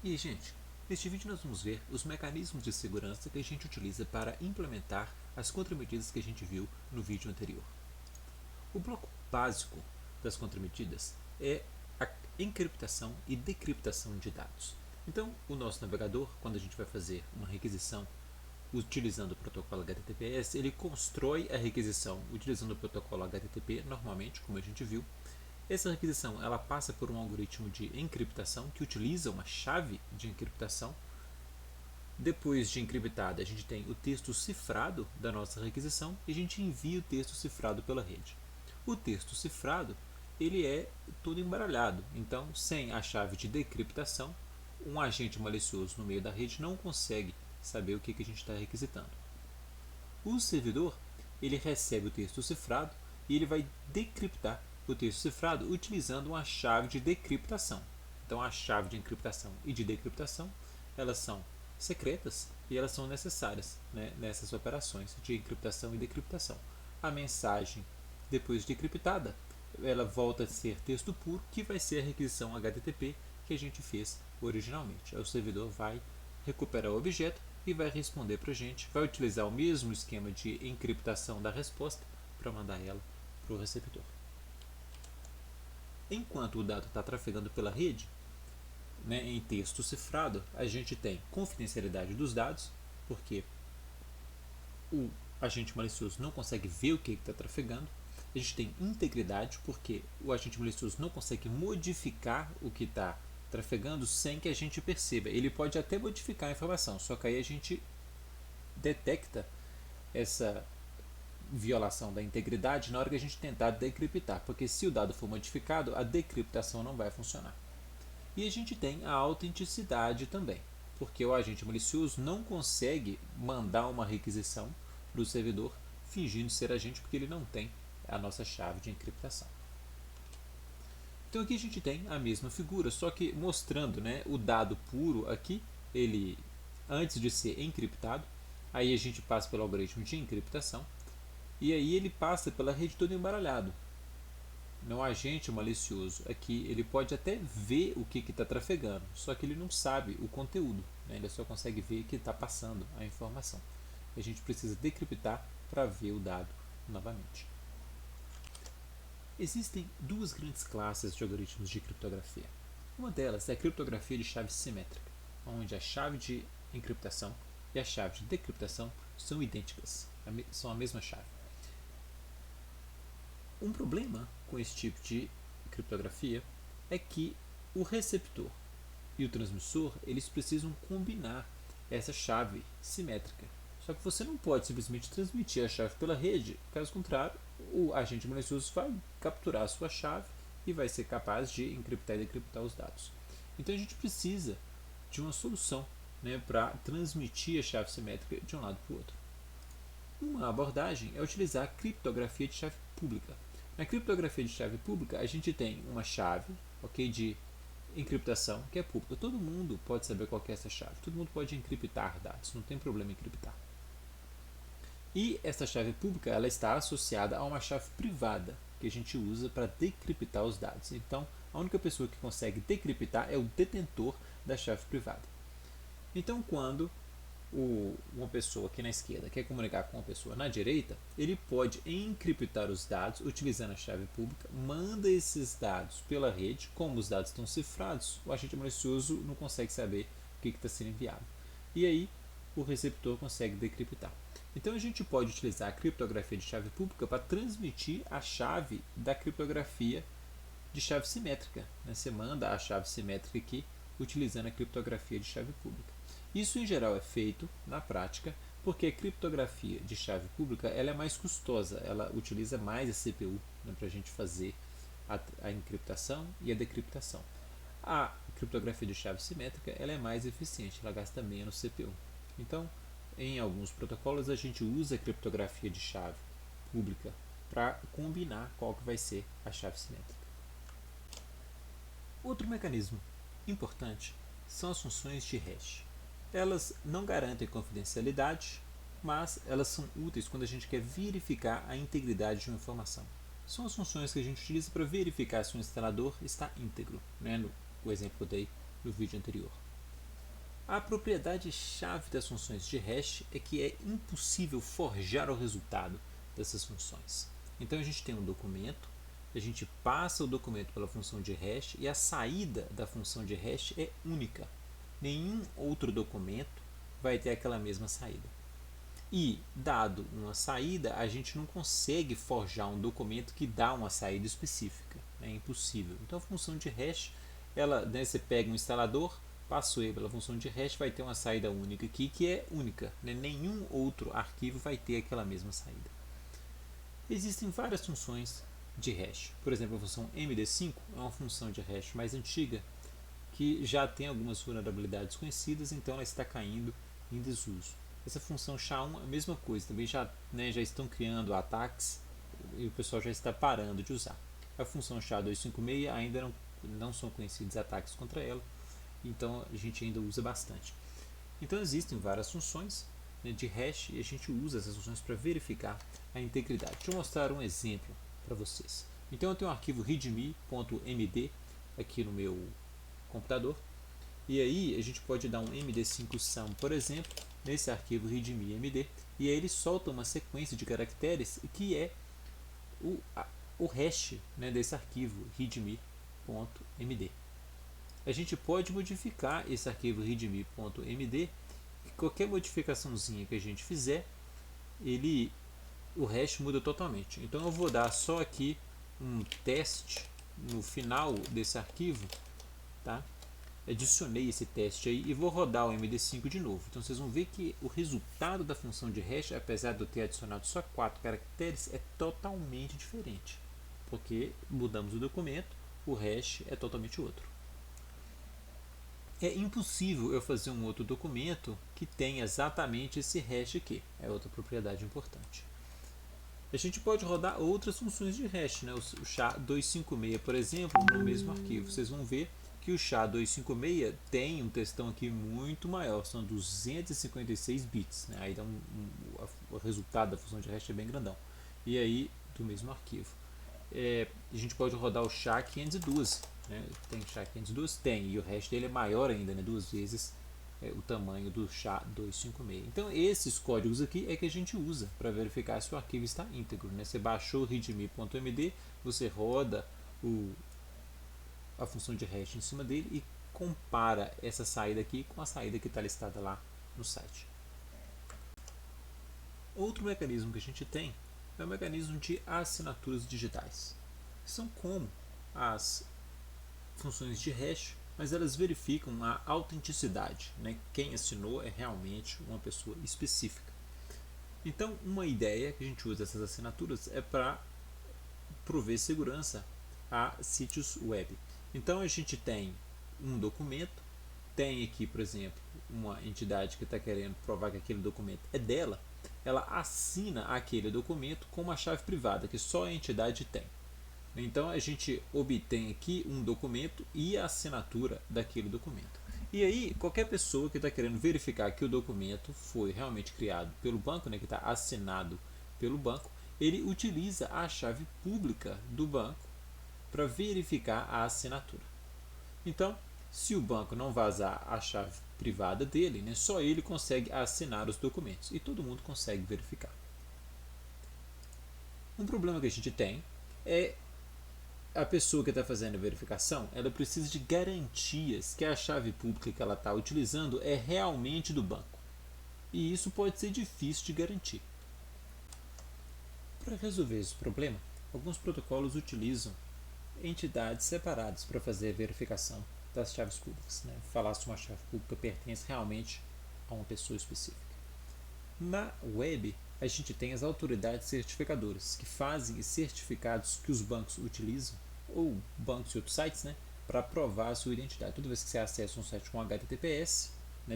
E aí, gente, neste vídeo nós vamos ver os mecanismos de segurança que a gente utiliza para implementar as contramedidas que a gente viu no vídeo anterior. O bloco básico das contramedidas é a encriptação e decriptação de dados. Então, o nosso navegador, quando a gente vai fazer uma requisição utilizando o protocolo HTTPS, ele constrói a requisição utilizando o protocolo HTTP, normalmente, como a gente viu. Essa requisição ela passa por um algoritmo de encriptação que utiliza uma chave de encriptação. Depois de encriptada, a gente tem o texto cifrado da nossa requisição e a gente envia o texto cifrado pela rede. O texto cifrado ele é todo embaralhado, então sem a chave de decriptação, um agente malicioso no meio da rede não consegue saber o que a gente está requisitando. O servidor ele recebe o texto cifrado e ele vai decriptar o texto cifrado utilizando uma chave de decriptação. Então a chave de encriptação e de decriptação elas são secretas e elas são necessárias, né, nessas operações de encriptação e decriptação. A mensagem depois de decriptada ela volta a ser texto puro, que vai ser a requisição HTTP que a gente fez originalmente. Aí o servidor vai recuperar o objeto e vai responder para a gente, vai utilizar o mesmo esquema de encriptação da resposta para mandar ela para o receptor. Enquanto o dado está trafegando pela rede, né, em texto cifrado, a gente tem confidencialidade dos dados, porque o agente malicioso não consegue ver o que está trafegando. A gente tem integridade, porque o agente malicioso não consegue modificar o que está trafegando sem que a gente perceba. Ele pode até modificar a informação, só que aí a gente detecta essa violação da integridade na hora que a gente tentar decriptar, porque se o dado for modificado, a decriptação não vai funcionar. E a gente tem a autenticidade também, porque o agente malicioso não consegue mandar uma requisição para o servidor fingindo ser agente, porque ele não tem a nossa chave de encriptação. Então aqui a gente tem a mesma figura, só que mostrando, né, o dado puro aqui, ele antes de ser encriptado, aí a gente passa pelo algoritmo de encriptação, e aí ele passa pela rede todo embaralhado. Não agente malicioso aqui, ele pode até ver o que está trafegando, só que ele não sabe o conteúdo, né? Ele só consegue ver que está passando a informação. A gente precisa decriptar para ver o dado novamente. Existem duas grandes classes de algoritmos de criptografia. Uma delas é a criptografia de chave simétrica, onde a chave de encriptação e a chave de decriptação são idênticas, são a mesma chave. Um problema com esse tipo de criptografia é que o receptor e o transmissor eles precisam combinar essa chave simétrica. Só que você não pode simplesmente transmitir a chave pela rede, caso contrário, o agente malicioso vai capturar a sua chave e vai ser capaz de encriptar e decriptar os dados. Então a gente precisa de uma solução, né, para transmitir a chave simétrica de um lado para o outro. Uma abordagem é utilizar a criptografia de chave pública. Na criptografia de chave pública, a gente tem uma chave, ok, de encriptação que é pública. Todo mundo pode saber qual é essa chave. Todo mundo pode encriptar dados, não tem problema em encriptar. E essa chave pública ela está associada a uma chave privada que a gente usa para decriptar os dados. Então, a única pessoa que consegue decriptar é o detentor da chave privada. Então, quando uma pessoa aqui na esquerda quer comunicar com uma pessoa na direita, ele pode encriptar os dados utilizando a chave pública, manda esses dados pela rede. Como os dados estão cifrados, o agente malicioso não consegue saber o que está sendo enviado. E aí o receptor consegue decriptar. Então a gente pode utilizar a criptografia de chave pública para transmitir a chave da criptografia de chave simétrica, né? Você manda a chave simétrica aqui utilizando a criptografia de chave pública. Isso em geral é feito na prática porque a criptografia de chave pública ela é mais custosa, ela utiliza mais a CPU, né, para a gente fazer a encriptação e a decriptação. A criptografia de chave simétrica ela é mais eficiente, ela gasta menos CPU. Então, em alguns protocolos a gente usa a criptografia de chave pública para combinar qual que vai ser a chave simétrica. Outro mecanismo importante são as funções de hash. Elas não garantem confidencialidade, mas elas são úteis quando a gente quer verificar a integridade de uma informação. São as funções que a gente utiliza para verificar se um instalador está íntegro, né, no exemplo que eu dei no vídeo anterior. A propriedade-chave das funções de hash é que é impossível forjar o resultado dessas funções. Então a gente tem um documento, a gente passa o documento pela função de hash e a saída da função de hash é única. Nenhum outro documento vai ter aquela mesma saída. E, dado uma saída, a gente não consegue forjar um documento que dá uma saída específica. É impossível. Então a função de hash, você pega um instalador, passa ele pela função de hash, vai ter uma saída única aqui, que é única. Nenhum outro arquivo vai ter aquela mesma saída. Existem várias funções de hash. Por exemplo, a função md5 é uma função de hash mais antiga, que já tem algumas vulnerabilidades conhecidas, então ela está caindo em desuso. Essa função SHA-1 é a mesma coisa, também já estão criando ataques e o pessoal já está parando de usar. A função SHA-256 ainda não são conhecidos ataques contra ela, então a gente ainda usa bastante. Então existem várias funções de hash e a gente usa essas funções para verificar a integridade. Deixa eu mostrar um exemplo para vocês. Então eu tenho um arquivo readme.md aqui no meu computador, e aí a gente pode dar um md5sum, por exemplo, nesse arquivo readme.md, e aí ele solta uma sequência de caracteres que é o hash desse arquivo readme.md. A gente pode modificar esse arquivo readme.md, e qualquer modificaçãozinha que a gente fizer, o hash muda totalmente. Então eu vou dar só aqui um teste no final desse arquivo, tá? Adicionei esse teste aí e vou rodar o md5 de novo. Então vocês vão ver que o resultado da função de hash, apesar de eu ter adicionado só 4 caracteres, é totalmente diferente, porque mudamos o documento, o hash é totalmente outro. É impossível eu fazer um outro documento que tenha exatamente esse hash aqui, é outra propriedade importante. A gente pode rodar outras funções de hash, o SHA-256, por exemplo, no mesmo arquivo. Vocês vão ver que o SHA-256 tem um textão aqui muito maior, são 256 bits, Aí dá o resultado da função de hash é bem grandão. E aí, do mesmo arquivo. A gente pode rodar o SHA-512, Tem SHA-512? Tem, e o hash dele é maior ainda, 2 vezes o tamanho do SHA-256. Então esses códigos aqui é que a gente usa para verificar se o arquivo está íntegro. Você baixou o readme.md, você roda a função de hash em cima dele e compara essa saída aqui com a saída que está listada lá no site. Outro mecanismo que a gente tem é o mecanismo de assinaturas digitais. São como as funções de hash, mas elas verificam a autenticidade, Quem assinou é realmente uma pessoa específica. Então, uma ideia que a gente usa essas assinaturas é para prover segurança a sítios web. Então, a gente tem um documento, tem aqui, por exemplo, uma entidade que está querendo provar que aquele documento é dela, ela assina aquele documento com uma chave privada que só a entidade tem. Então a gente obtém aqui um documento e a assinatura daquele documento. E aí qualquer pessoa que está querendo verificar que o documento foi realmente criado pelo banco, que está assinado pelo banco, ele utiliza a chave pública do banco para verificar a assinatura. Então, se o banco não vazar a chave privada dele, só ele consegue assinar os documentos e todo mundo consegue verificar. Um problema que a gente tem é a pessoa que está fazendo a verificação, ela precisa de garantias que a chave pública que ela está utilizando é realmente do banco. E isso pode ser difícil de garantir. Para resolver esse problema, alguns protocolos utilizam entidades separadas para fazer a verificação das chaves públicas. Falar se uma chave pública pertence realmente a uma pessoa específica. Na web, a gente tem as autoridades certificadoras, que fazem os certificados que os bancos utilizam, ou bancos e outros sites, para provar a sua identidade. Toda vez que você acessa um site com HTTPS,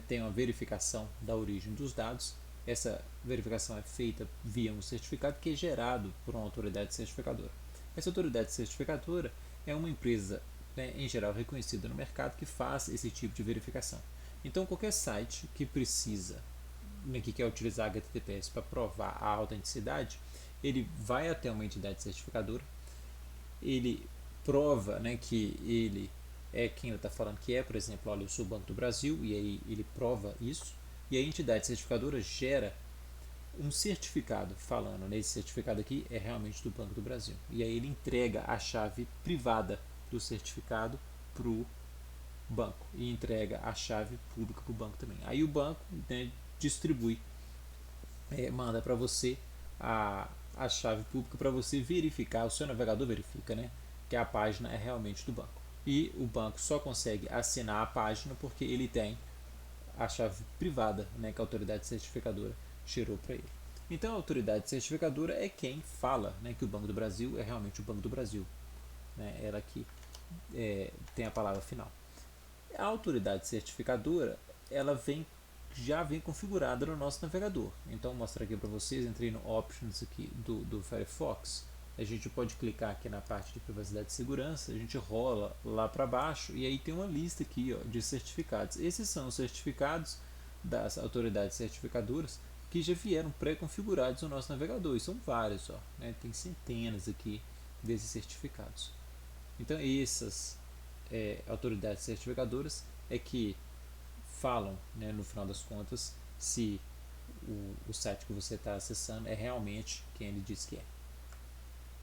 tem uma verificação da origem dos dados. Essa verificação é feita via um certificado que é gerado por uma autoridade certificadora. Essa autoridade certificadora é uma empresa, em geral reconhecida no mercado, que faz esse tipo de verificação. Então, qualquer site que precisa, que quer utilizar HTTPS para provar a autenticidade, ele vai até uma entidade certificadora, ele prova que ele é quem ele está falando que é. Por exemplo, olha, eu sou o Banco do Brasil, e aí ele prova isso, e a entidade certificadora gera um certificado falando, né, esse certificado aqui é realmente do Banco do Brasil, e aí ele entrega a chave privada do certificado para o banco e entrega a chave pública para o banco também. Aí o banco, né, distribui, manda para você a chave pública para você verificar, o seu navegador verifica, né, que a página é realmente do banco. E o banco só consegue assinar a página porque ele tem a chave privada, né, que a autoridade certificadora gerou para ele. Então a autoridade certificadora é quem fala, né, que o Banco do Brasil é realmente o Banco do Brasil, né, ela que tem a palavra final. A autoridade certificadora, ela já vem configurada no nosso navegador. Então vou mostrar aqui para vocês, entrei no Options aqui do Firefox, a gente pode clicar aqui na parte de privacidade e segurança, a gente rola lá para baixo e aí tem uma lista aqui, ó, de certificados. Esses são os certificados das autoridades certificadoras que já vieram pré-configurados no nosso navegador, e são vários, ó, né? Tem centenas aqui desses certificados. Então essas autoridades certificadoras é que falam, né, no final das contas, se o site que você está acessando é realmente quem ele diz que é.